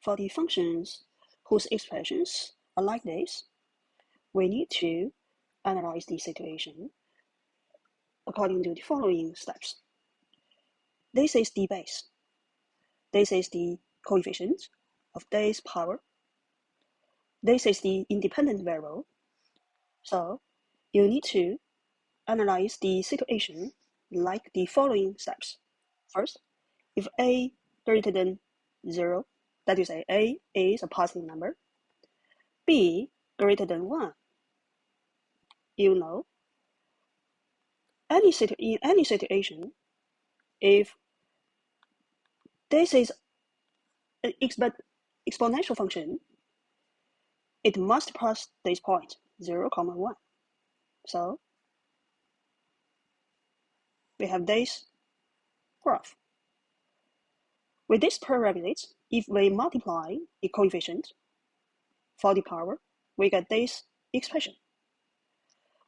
For the functions whose expressions are like this, we need to analyze the situation according to the following steps. This is the base. This is the coefficient of this power. This is the independent variable. So you need to analyze the situation like the following steps. First, if a greater than 0, that is a is a positive number, b greater than 1, you know, in any situation, if this is an exponential function, it must pass this point, 0, 1. So we have this graph. With this prerequisite, if we multiply the coefficient for the power, we get this expression.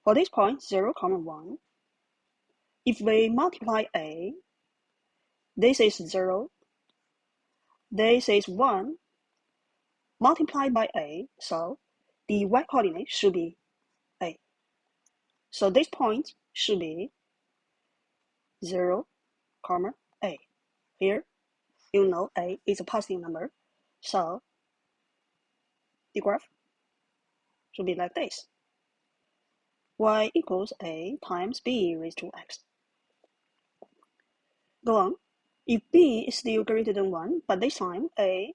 For this point, 0, 1, if we multiply a, this is 0, this is 1, multiplied by a, so the y-coordinate should be a. So this point should be 0, a. Here, you know a is a positive number, so the graph should be like this. Y equals a times b raised to x. Go on. If b is still greater than 1, but this time a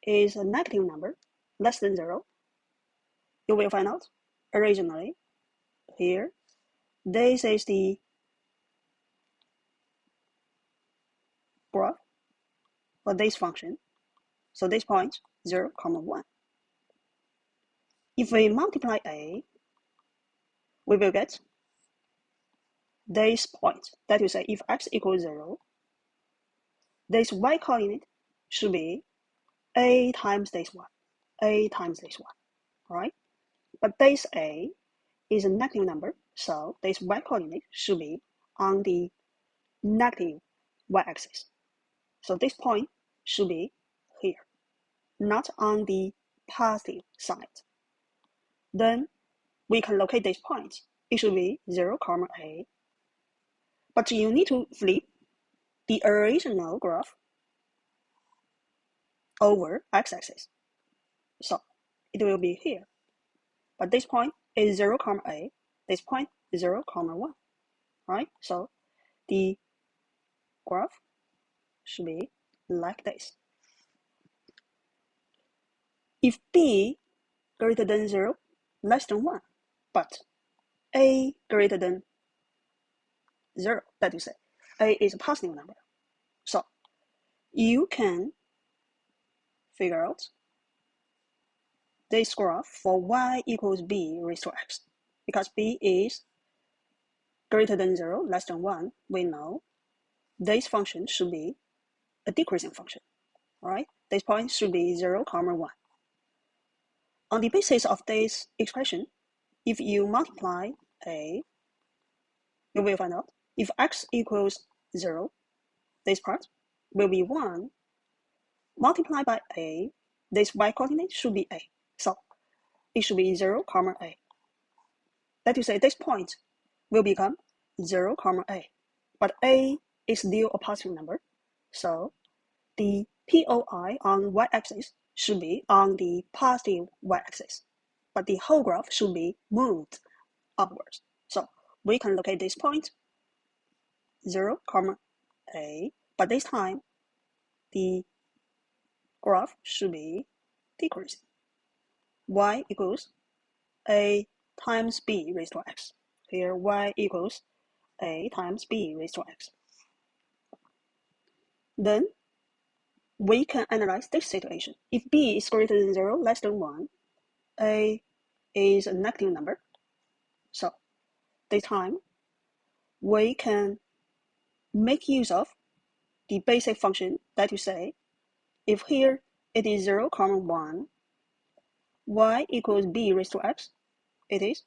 is a negative number, less than 0, you will find out originally here, this is the graph for this function. So this point, 0, 1. If we multiply a, we will get this point. That is, if x equals 0, this y-coordinate should be a times this one, right? But this a is a negative number, so this y-coordinate should be on the negative y-axis. So this point should be here, not on the positive side. Then we can locate this point. It should be 0, a. But you need to flip the original graph over x-axis. So it will be here. But this point is 0, a. This point is 0, 1. Right? So the graph should be like this. If b greater than 0, less than 1, but a greater than 0, that is, a is a positive number. So you can figure out this graph for y equals b raised to x. Because b is greater than 0, less than 1, we know this function should be a decreasing function, right? This point should be 0, 1. On the basis of this expression, if you multiply a, you will find out if x equals 0, this part will be 1, multiplied by a, this y-coordinate should be a. So it should be 0, a. That is, this point will become 0, a. But a is still a positive number, so the POI on y-axis should be on the positive y-axis, but the whole graph should be moved upwards. So we can locate this point, 0, a, but this time the graph should be decreasing. Y equals a times b raised to x. Here y equals a times b raised to x. Then we can analyze this situation. If b is greater than 0, less than 1, a is a negative number. So this time we can make use of the basic function that you say, if here it is 0, 1, y equals b raised to x, it is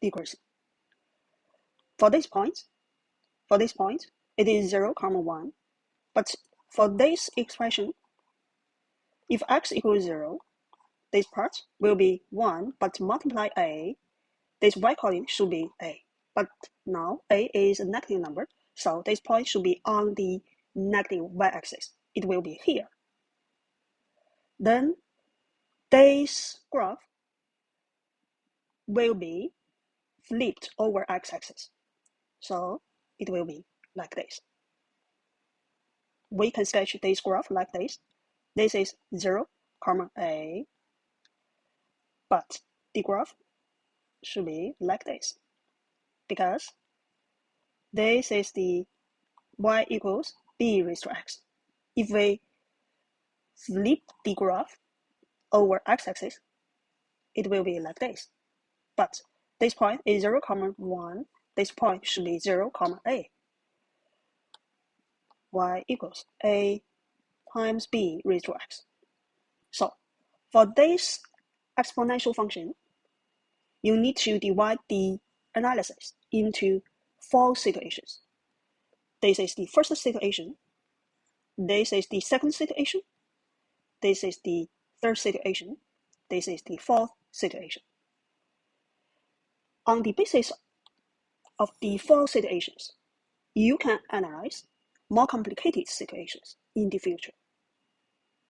decreasing. For this point, it is 0, 1, but for this expression, If x equals 0, this part will be 1, but multiply a, this y-coordinate should be a. But now a is a negative number, so this point should be on the negative y-axis. It will be here. Then this graph will be flipped over x-axis. So it will be like this. We can sketch this graph like this. This is 0, a, but the graph should be like this, because this is the y equals b raised to x. If we flip the graph over x-axis, it will be like this. But this point is 0, 1. This point should be 0, a. Y equals a times b raised to x. So for this exponential function, you need to divide the analysis into 4 situations. This is the first situation. This is the second situation. This is the third situation. This is the fourth situation. On the basis of the 4 situations, you can analyze more complicated situations in the future.